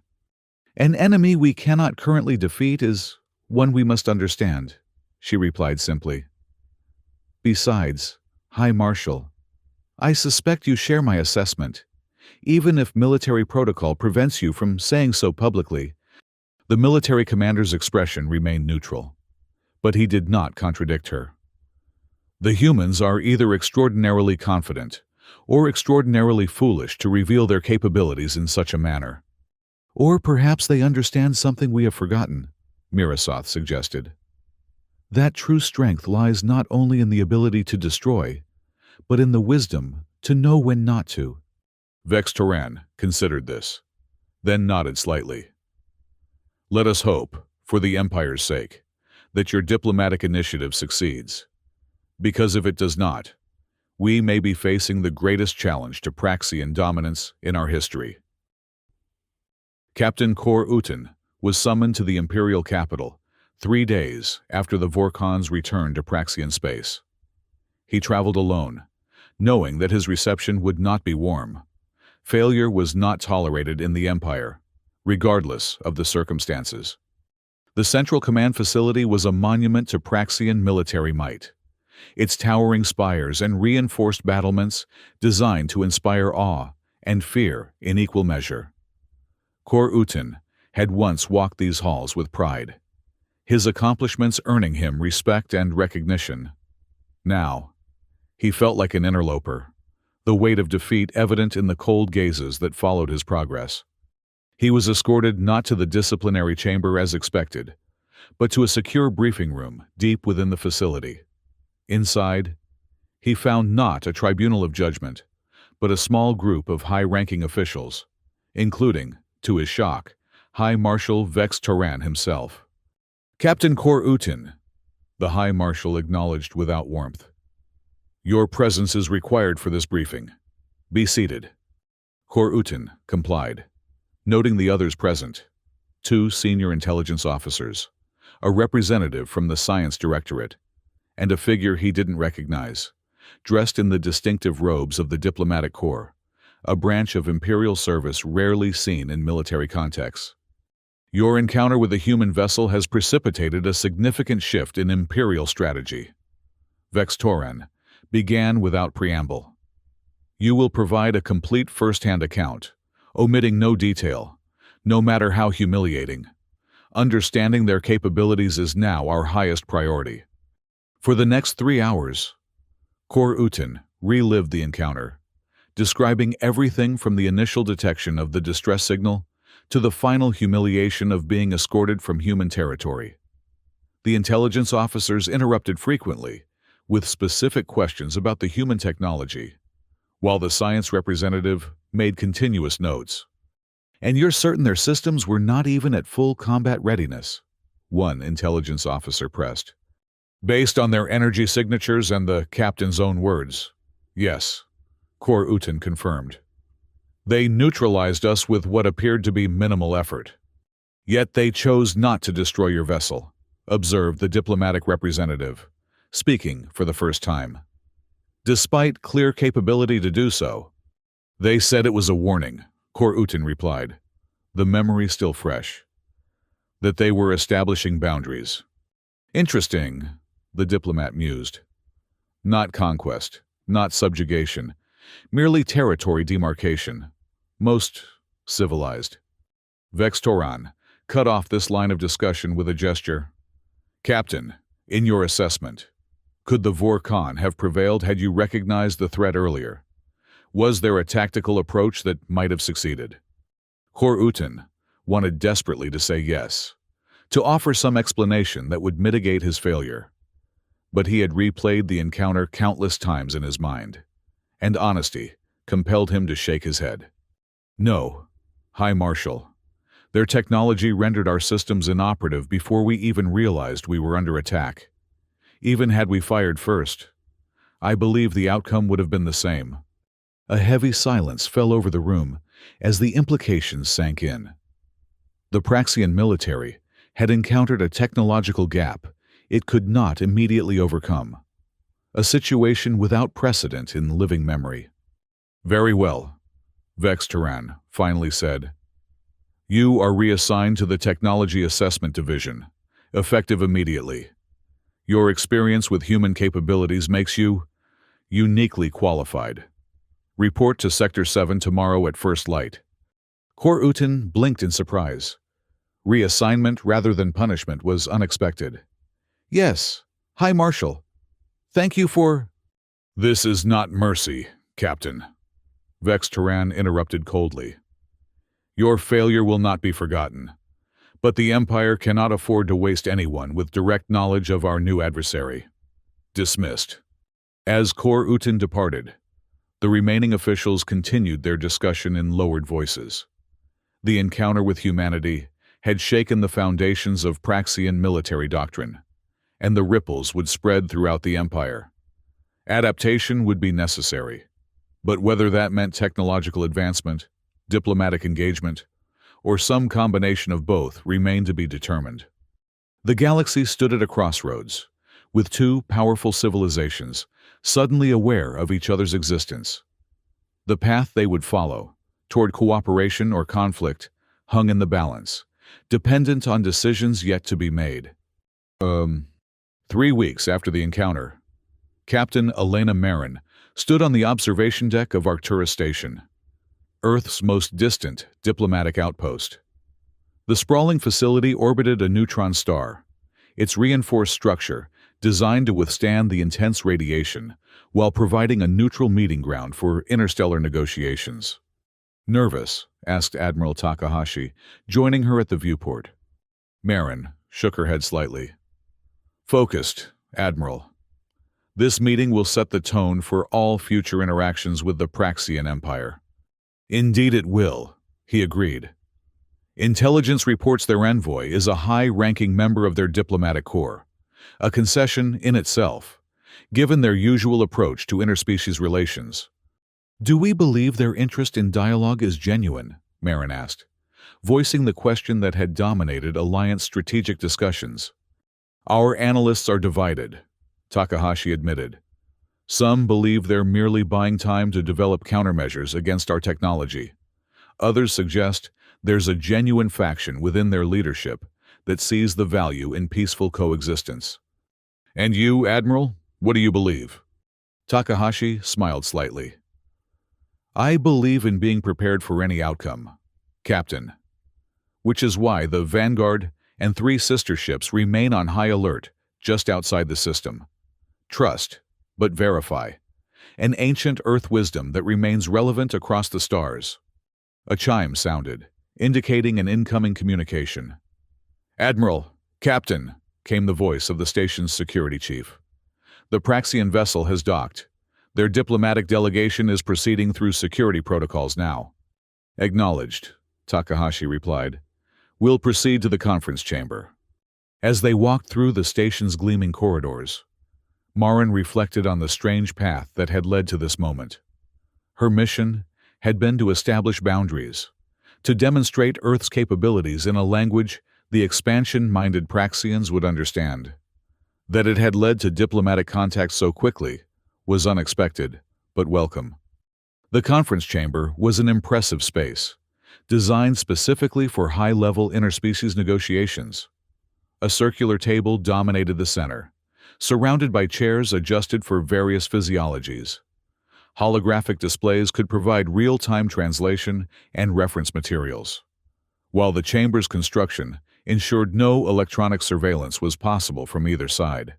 "An enemy we cannot currently defeat is one we must understand," she replied simply. "Besides, High Marshal, I suspect you share my assessment. Even if military protocol prevents you from saying so publicly." The military commander's expression remained neutral, but he did not contradict her. "The humans are either extraordinarily confident or extraordinarily foolish to reveal their capabilities in such a manner." "Or perhaps they understand something we have forgotten," Mirasoth suggested. "That true strength lies not only in the ability to destroy, but in the wisdom to know when not to." Vex Toran considered this, then nodded slightly. "Let us hope, for the Empire's sake, that your diplomatic initiative succeeds. Because if it does not, we may be facing the greatest challenge to Praxian dominance in our history." Captain Kor Uten was summoned to the Imperial capital 3 days after the Vorkon's return to Praxian space. He traveled alone, knowing that his reception would not be warm. Failure was not tolerated in the Empire, regardless of the circumstances. The Central Command Facility was a monument to Praxian military might, its towering spires and reinforced battlements designed to inspire awe and fear in equal measure. Kor Uten had once walked these halls with pride, his accomplishments earning him respect and recognition. Now, he felt like an interloper, the weight of defeat evident in the cold gazes that followed his progress. He was escorted not to the disciplinary chamber as expected, but to a secure briefing room deep within the facility. Inside, he found not a tribunal of judgment, but a small group of high-ranking officials, including, to his shock, High Marshal Vex Toran himself. "Captain Kor Uten," the High Marshal acknowledged without warmth. "Your presence is required for this briefing. Be seated." Kor Uten complied, noting the others present, 2 senior intelligence officers, a representative from the Science Directorate, and a figure he didn't recognize, dressed in the distinctive robes of the diplomatic corps, a branch of Imperial service rarely seen in military contexts. Your encounter with a human vessel has precipitated a significant shift in Imperial strategy. Vextoran began without preamble. You will provide a complete first-hand account, omitting no detail, no matter how humiliating. Understanding their capabilities is now our highest priority. For the next 3 hours, Kor Uten relived the encounter, describing everything from the initial detection of the distress signal to the final humiliation of being escorted from human territory. The intelligence officers interrupted frequently, with specific questions about the human technology, while the science representative made continuous notes. "And you're certain their systems were not even at full combat readiness?" one intelligence officer pressed. "Based on their energy signatures and the captain's own words, yes," Kor Uten confirmed. "They neutralized us with what appeared to be minimal effort. Yet they chose not to destroy your vessel," observed the diplomatic representative, speaking for the first time. "Despite clear capability to do so." "They said it was a warning," Kor Uten replied, the memory still fresh. "That they were establishing boundaries." "Interesting," the diplomat mused. "Not conquest, not subjugation, merely territory demarcation. Most civilized." Vextoran cut off this line of discussion with a gesture. "Captain, in your assessment, could the Vor-Khan have prevailed had you recognized the threat earlier? Was there a tactical approach that might have succeeded?" Kor Uten wanted desperately to say yes, to offer some explanation that would mitigate his failure. But he had replayed the encounter countless times in his mind, and honesty compelled him to shake his head. "No, High Marshal. Their technology rendered our systems inoperative before we even realized we were under attack. Even had we fired first, I believe the outcome would have been the same." A heavy silence fell over the room as the implications sank in. The Praxian military had encountered a technological gap it could not immediately overcome, a situation without precedent in living memory. "Very well," Vextoran finally said. "You are reassigned to the Technology Assessment Division, effective immediately. Your experience with human capabilities makes you uniquely qualified. Report to Sector 7 tomorrow at first light." Kor Uten blinked in surprise. Reassignment rather than punishment was unexpected. "Yes, High Marshal. Thank you for—" "This is not mercy, Captain," Vextoran interrupted coldly. "Your failure will not be forgotten, but the Empire cannot afford to waste anyone with direct knowledge of our new adversary. Dismissed." As Kor Uten departed, the remaining officials continued their discussion in lowered voices. The encounter with humanity had shaken the foundations of Praxian military doctrine, and the ripples would spread throughout the Empire. Adaptation would be necessary, but whether that meant technological advancement, diplomatic engagement, or some combination of both remained to be determined. The galaxy stood at a crossroads, with two powerful civilizations suddenly aware of each other's existence. The path they would follow, toward cooperation or conflict, hung in the balance, dependent on decisions yet to be made. 3 weeks after the encounter, Captain Elena Marin stood on the observation deck of Arcturus Station, Earth's most distant diplomatic outpost. The sprawling facility orbited a neutron star, its reinforced structure designed to withstand the intense radiation while providing a neutral meeting ground for interstellar negotiations. "Nervous?" asked Admiral Takahashi, joining her at the viewport. Marin shook her head slightly. "Focused, Admiral. This meeting will set the tone for all future interactions with the Praxian Empire." "Indeed it will," he agreed. "Intelligence reports their envoy is a high-ranking member of their diplomatic corps, a concession in itself, given their usual approach to interspecies relations." "Do we believe their interest in dialogue is genuine?" Marin asked, voicing the question that had dominated Alliance strategic discussions. "Our analysts are divided," Takahashi admitted. Some believe they're merely buying time to develop countermeasures against our technology. Others suggest there's a genuine faction within their leadership that sees the value in peaceful coexistence. And you, Admiral, what do you believe? Takahashi smiled slightly. I believe in being prepared for any outcome, Captain. Which is why the Vanguard and 3 sister ships remain on high alert just outside the system. Trust, but verify. An ancient Earth wisdom that remains relevant across the stars. A chime sounded, indicating an incoming communication. Admiral, Captain, came the voice of the station's security chief. The Praxian vessel has docked. Their diplomatic delegation is proceeding through security protocols now. Acknowledged, Takahashi replied. We'll proceed to the conference chamber. As they walked through the station's gleaming corridors, Marin reflected on the strange path that had led to this moment. Her mission had been to establish boundaries, to demonstrate Earth's capabilities in a language the expansion-minded Praxians would understand. That it had led to diplomatic contact so quickly was unexpected, but welcome. The conference chamber was an impressive space, designed specifically for high-level interspecies negotiations. A circular table dominated the center, surrounded by chairs adjusted for various physiologies. Holographic displays could provide real-time translation and reference materials, while the chamber's construction ensured no electronic surveillance was possible from either side.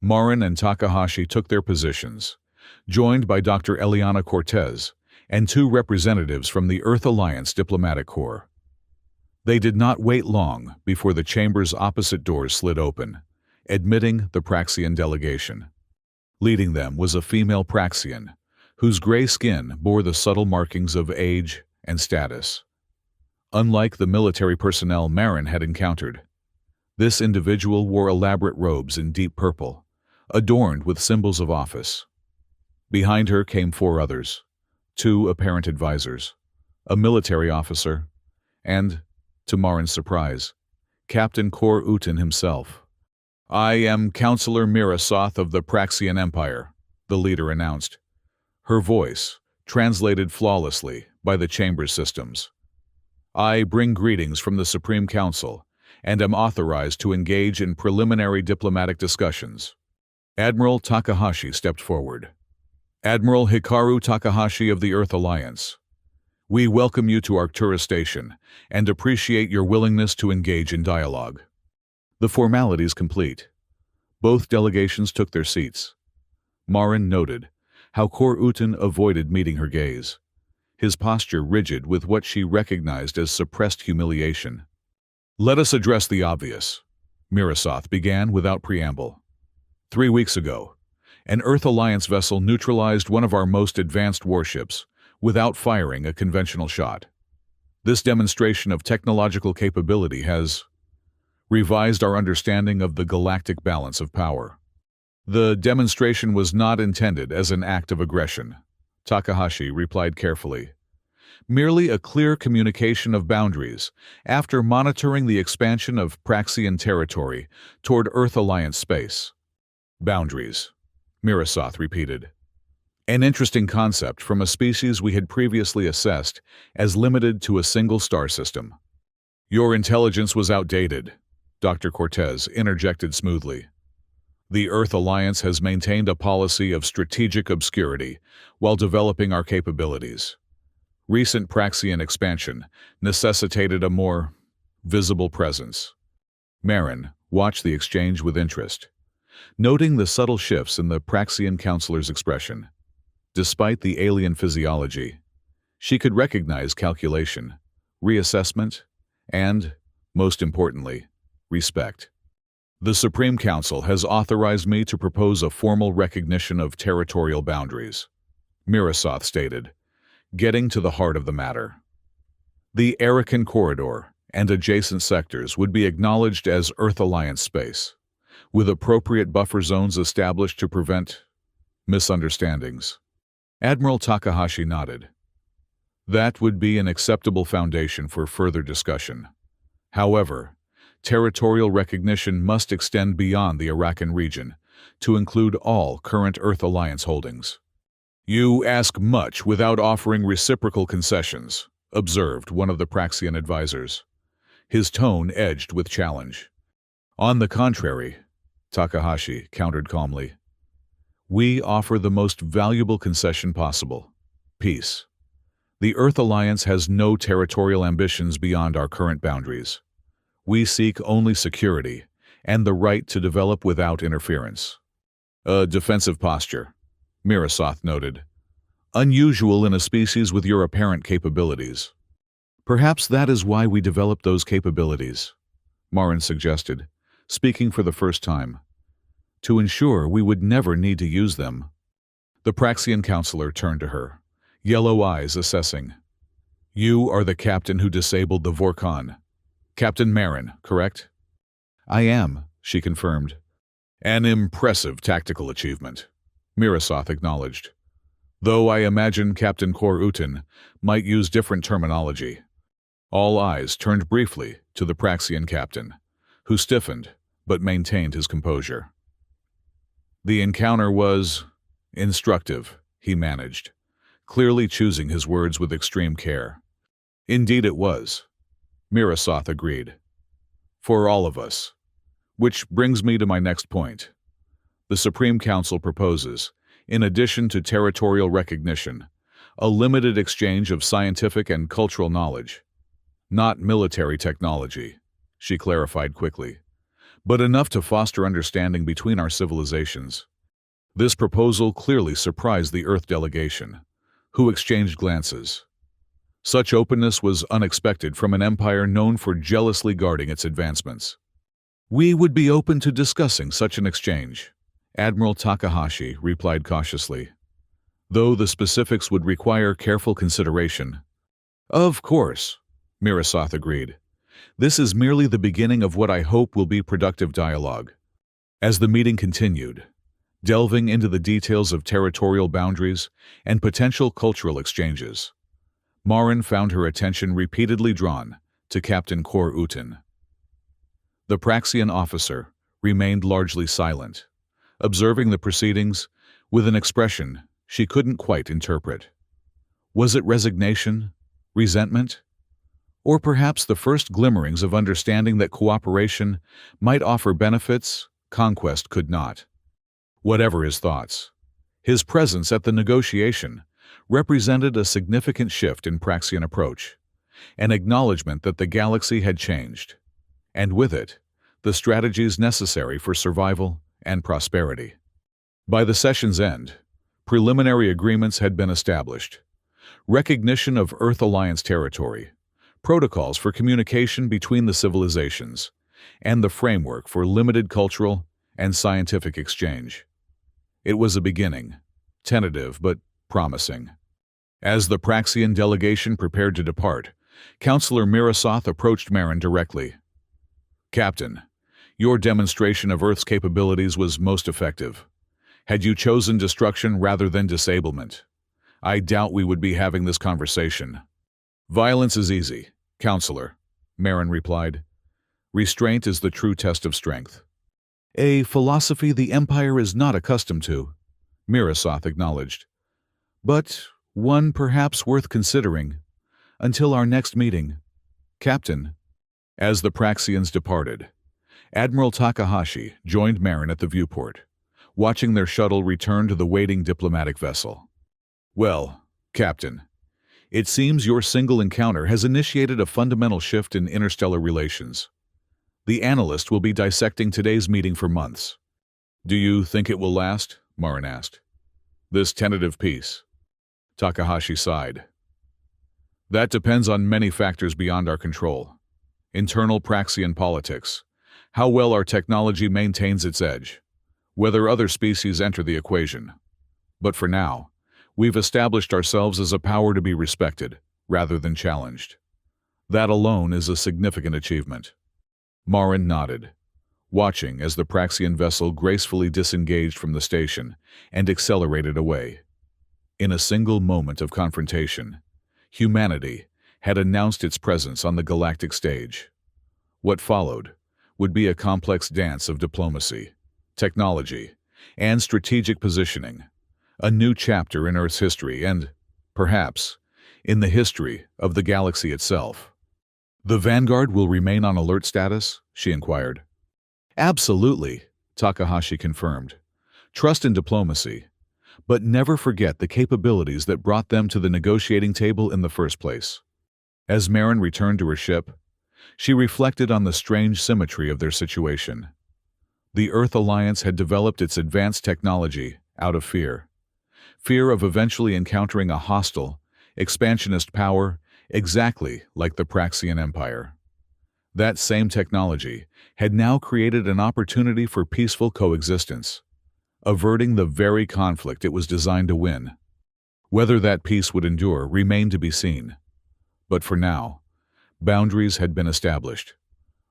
Marin and Takahashi took their positions, joined by Dr. Eliana Cortez and 2 representatives from the Earth Alliance Diplomatic Corps. They did not wait long before the chamber's opposite doors slid open, admitting the Praxian delegation. Leading them was a female Praxian, whose gray skin bore the subtle markings of age and status. Unlike the military personnel Marin had encountered, this individual wore elaborate robes in deep purple, adorned with symbols of office. Behind her came 4 others, 2 apparent advisors, a military officer, and, to Marin's surprise, Captain Kor Uten himself. I am Counselor Mirasoth of the Praxian Empire, the leader announced, her voice translated flawlessly by the chamber's systems. I bring greetings from the Supreme Council and am authorized to engage in preliminary diplomatic discussions. Admiral Takahashi stepped forward. Admiral Hikaru Takahashi of the Earth Alliance. We welcome you to Arcturus Station and appreciate your willingness to engage in dialogue. The formalities complete. Both delegations took their seats. Marin noted how Kor Uten avoided meeting her gaze, his posture rigid with what she recognized as suppressed humiliation. Let us address the obvious, Mirasoth began without preamble. 3 weeks ago, an Earth Alliance vessel neutralized one of our most advanced warships without firing a conventional shot. This demonstration of technological capability has revised our understanding of the galactic balance of power. The demonstration was not intended as an act of aggression, Takahashi replied carefully. Merely a clear communication of boundaries after monitoring the expansion of Praxian territory toward Earth Alliance space. Boundaries, Mirasoth repeated. An interesting concept from a species we had previously assessed as limited to a single star system. Your intelligence was outdated, Dr. Cortez interjected smoothly. The Earth Alliance has maintained a policy of strategic obscurity while developing our capabilities. Recent Praxian expansion necessitated a more visible presence. Marin watched the exchange with interest, noting the subtle shifts in the Praxian counselor's expression. Despite the alien physiology, she could recognize calculation, reassessment, and, most importantly, respect. The Supreme Council has authorized me to propose a formal recognition of territorial boundaries, Mirasoth stated, getting to the heart of the matter. The Arakan Corridor and adjacent sectors would be acknowledged as Earth Alliance space, with appropriate buffer zones established to prevent misunderstandings. Admiral Takahashi nodded. That would be an acceptable foundation for further discussion. However, territorial recognition must extend beyond the Arakan region to include all current Earth Alliance holdings. "You ask much without offering reciprocal concessions," observed one of the Praxian advisors. His tone edged with challenge. "On the contrary," Takahashi countered calmly, "we offer the most valuable concession possible: peace. The Earth Alliance has no territorial ambitions beyond our current boundaries. We seek only security and the right to develop without interference." "A defensive posture," Mirasoth noted. "Unusual in a species with your apparent capabilities." "Perhaps that is why we developed those capabilities," Marin suggested, speaking for the first time. "To ensure we would never need to use them." The Praxian counselor turned to her, yellow eyes assessing. "You are the captain who disabled the Vorkon. Captain Marin, correct?" "I am," she confirmed. "An impressive tactical achievement," Mirasoth acknowledged. "Though I imagine Captain Kor Uten might use different terminology." All eyes turned briefly to the Praxian captain, who stiffened but maintained his composure. "The encounter was instructive," he managed, clearly choosing his words with extreme care. "Indeed it was," Mirasoth agreed. "For all of us. Which brings me to my next point. The Supreme Council proposes, in addition to territorial recognition, a limited exchange of scientific and cultural knowledge. Not military technology," she clarified quickly, "but enough to foster understanding between our civilizations." This proposal clearly surprised the Earth delegation, who exchanged glances. Such openness was unexpected from an empire known for jealously guarding its advancements. "We would be open to discussing such an exchange," Admiral Takahashi replied cautiously, "though the specifics would require careful consideration." "Of course," Mirasoth agreed. "This is merely the beginning of what I hope will be productive dialogue." As the meeting continued, delving into the details of territorial boundaries and potential cultural exchanges, Marin found her attention repeatedly drawn to Captain Kor Uten. The Praxian officer remained largely silent, observing the proceedings with an expression she couldn't quite interpret. Was it resignation, resentment, or perhaps the first glimmerings of understanding that cooperation might offer benefits conquest could not? Whatever his thoughts, his presence at the negotiation represented a significant shift in Praxian approach, an acknowledgement that the galaxy had changed, and with it, the strategies necessary for survival and prosperity. By the session's end, preliminary agreements had been established: recognition of Earth Alliance territory, protocols for communication between the civilizations, and the framework for limited cultural and scientific exchange. It was a beginning, tentative but promising. As the Praxian delegation prepared to depart, Counselor Mirasoth approached Marin directly. "Captain, your demonstration of Earth's capabilities was most effective. Had you chosen destruction rather than disablement, I doubt we would be having this conversation." "Violence is easy, Counselor," Marin replied. "Restraint is the true test of strength." "A philosophy the Empire is not accustomed to," Mirasoth acknowledged. "But one perhaps worth considering. Until our next meeting, Captain." As the Praxians departed, Admiral Takahashi joined Marin at the viewport, watching their shuttle return to the waiting diplomatic vessel. "Well, Captain, it seems your single encounter has initiated a fundamental shift in interstellar relations. The analyst will be dissecting today's meeting for months." "Do you think it will last?" Marin asked. "This tentative peace?" Takahashi sighed. "That depends on many factors beyond our control. Internal Praxian politics, how well our technology maintains its edge, whether other species enter the equation. But for now, we've established ourselves as a power to be respected, rather than challenged. That alone is a significant achievement." Marin nodded, watching as the Praxian vessel gracefully disengaged from the station and accelerated away. In a single moment of confrontation, humanity had announced its presence on the galactic stage. What followed would be a complex dance of diplomacy, technology, and strategic positioning, a new chapter in Earth's history and, perhaps, in the history of the galaxy itself. "The Vanguard will remain on alert status?" she inquired. "Absolutely," Takahashi confirmed. "Trust in diplomacy, but never forget the capabilities that brought them to the negotiating table in the first place." As Marin returned to her ship, she reflected on the strange symmetry of their situation. The Earth Alliance had developed its advanced technology out of fear. Fear of eventually encountering a hostile, expansionist power exactly like the Praxian Empire. That same technology had now created an opportunity for peaceful coexistence, averting the very conflict it was designed to win. Whether that peace would endure remained to be seen. But for now, boundaries had been established,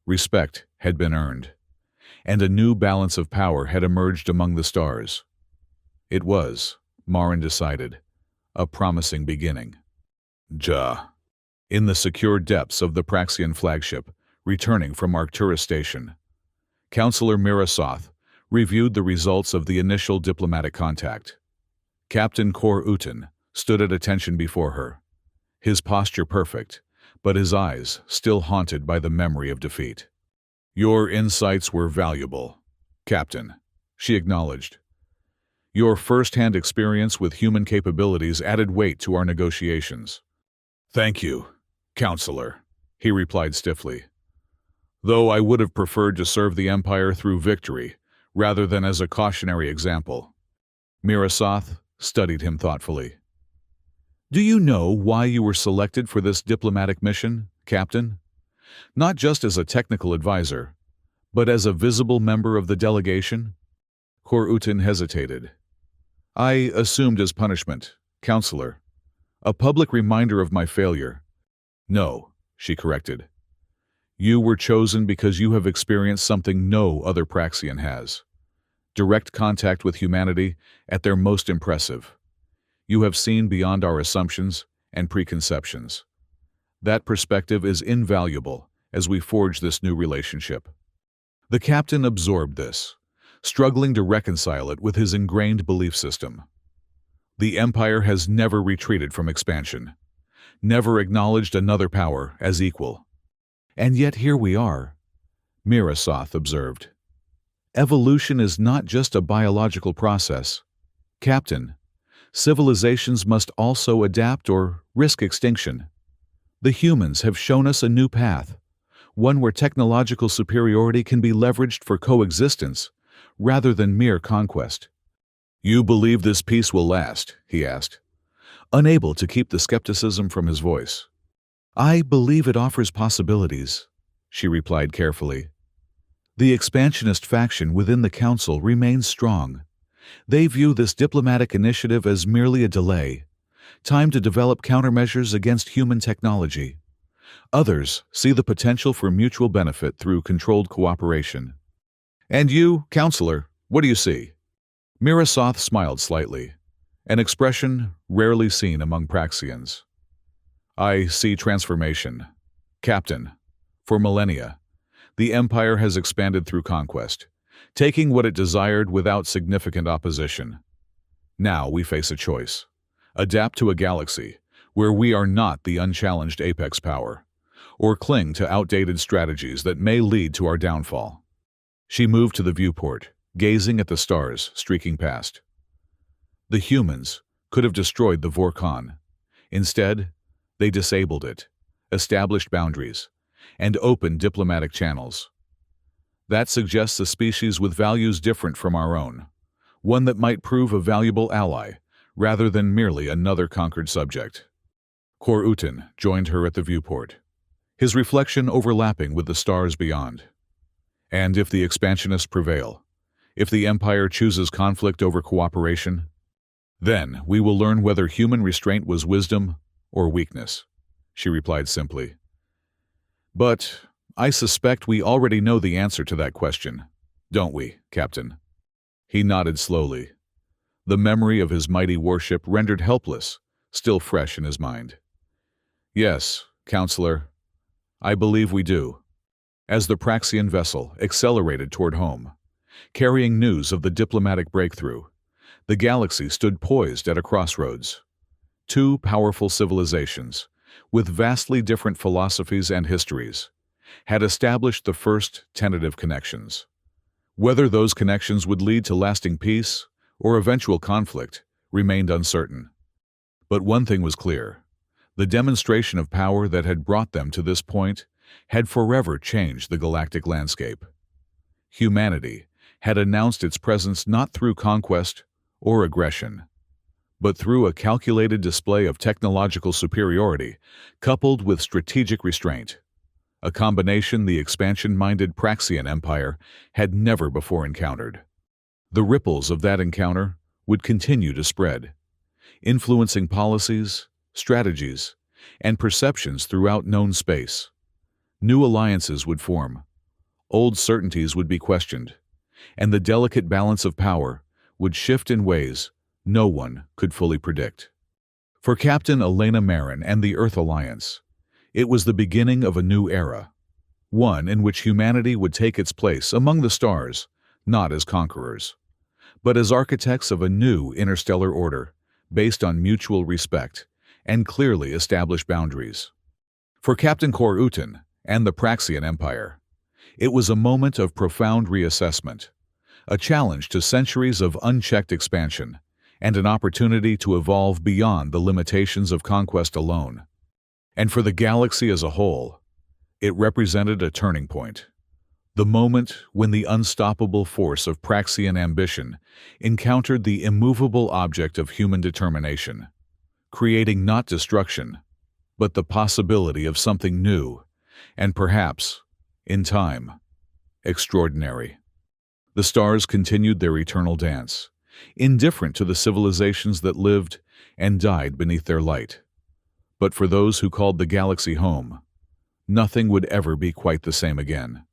respect had been earned, and a new balance of power had emerged among the stars. It was, Marin decided, a promising beginning. In the secure depths of the Praxian flagship, returning from Arcturus Station, Counselor Mirasoth reviewed the results of the initial diplomatic contact. Captain Kor Uten stood at attention before her, his posture perfect, but his eyes still haunted by the memory of defeat. "Your insights were valuable, Captain," she acknowledged. "Your first-hand experience with human capabilities added weight to our negotiations." "Thank you, Counselor," he replied stiffly. "Though I would have preferred to serve the Empire through victory, rather than as a cautionary example." Mirasoth studied him thoughtfully. "Do you know why you were selected for this diplomatic mission, Captain? Not just as a technical advisor, but as a visible member of the delegation?" Kor Uten hesitated. "I assumed as punishment, Counselor. A public reminder of my failure." "No," she corrected. "You were chosen because you have experienced something no other Praxian has. Direct contact with humanity at their most impressive. You have seen beyond our assumptions and preconceptions. That perspective is invaluable as we forge this new relationship." The captain absorbed this, struggling to reconcile it with his ingrained belief system. The Empire has never retreated from expansion, never acknowledged another power as equal. "And yet here we are," Mirasoth observed. "Evolution is not just a biological process. Captain, civilizations must also adapt or risk extinction. The humans have shown us a new path, one where technological superiority can be leveraged for coexistence rather than mere conquest." "You believe this peace will last?" he asked, unable to keep the skepticism from his voice. "I believe it offers possibilities," she replied carefully. "The expansionist faction within the Council remains strong. They view this diplomatic initiative as merely a delay, time to develop countermeasures against human technology. Others see the potential for mutual benefit through controlled cooperation." "And you, Counselor, what do you see?" Mirasoth smiled slightly, an expression rarely seen among Praxians. "I see transformation. Captain, for millennia, the Empire has expanded through conquest, taking what it desired without significant opposition. Now we face a choice: adapt to a galaxy where we are not the unchallenged apex power, or cling to outdated strategies that may lead to our downfall." She moved to the viewport, gazing at the stars streaking past. The humans could have destroyed the Vorkon. Instead, they disabled it, established boundaries, and opened diplomatic channels. That suggests a species with values different from our own, one that might prove a valuable ally rather than merely another conquered subject. Kor Uten joined her at the viewport, his reflection overlapping with the stars beyond. "And if the expansionists prevail, if the Empire chooses conflict over cooperation, then we will learn whether human restraint was wisdom or weakness," she replied simply. "But I suspect we already know the answer to that question, don't we, Captain?" He nodded slowly, the memory of his mighty warship rendered helpless, still fresh in his mind. "Yes, Counselor, I believe we do." As the Praxian vessel accelerated toward home, Carrying news of the diplomatic breakthrough, the galaxy stood poised at a crossroads. Two powerful civilizations, with vastly different philosophies and histories, had established the first tentative connections. Whether those connections would lead to lasting peace or eventual conflict remained uncertain. But one thing was clear: the demonstration of power that had brought them to this point had forever changed the galactic landscape. Humanity had announced its presence not through conquest or aggression, but through a calculated display of technological superiority coupled with strategic restraint, a combination the expansion-minded Praxian Empire had never before encountered. The ripples of that encounter would continue to spread, influencing policies, strategies, and perceptions throughout known space. New alliances would form, old certainties would be questioned, and the delicate balance of power would shift in ways no one could fully predict. For Captain Elena Marin and the Earth Alliance, it was the beginning of a new era, one in which humanity would take its place among the stars, not as conquerors, but as architects of a new interstellar order based on mutual respect and clearly established boundaries. For Captain Kor Uten and the Praxian Empire, it was a moment of profound reassessment, a challenge to centuries of unchecked expansion, and an opportunity to evolve beyond the limitations of conquest alone. And for the galaxy as a whole, it represented a turning point, the moment when the unstoppable force of Praxian ambition encountered the immovable object of human determination, creating not destruction, but the possibility of something new, and perhaps, in time, extraordinary. The stars continued their eternal dance, indifferent to the civilizations that lived and died beneath their light. But for those who called the galaxy home, nothing would ever be quite the same again.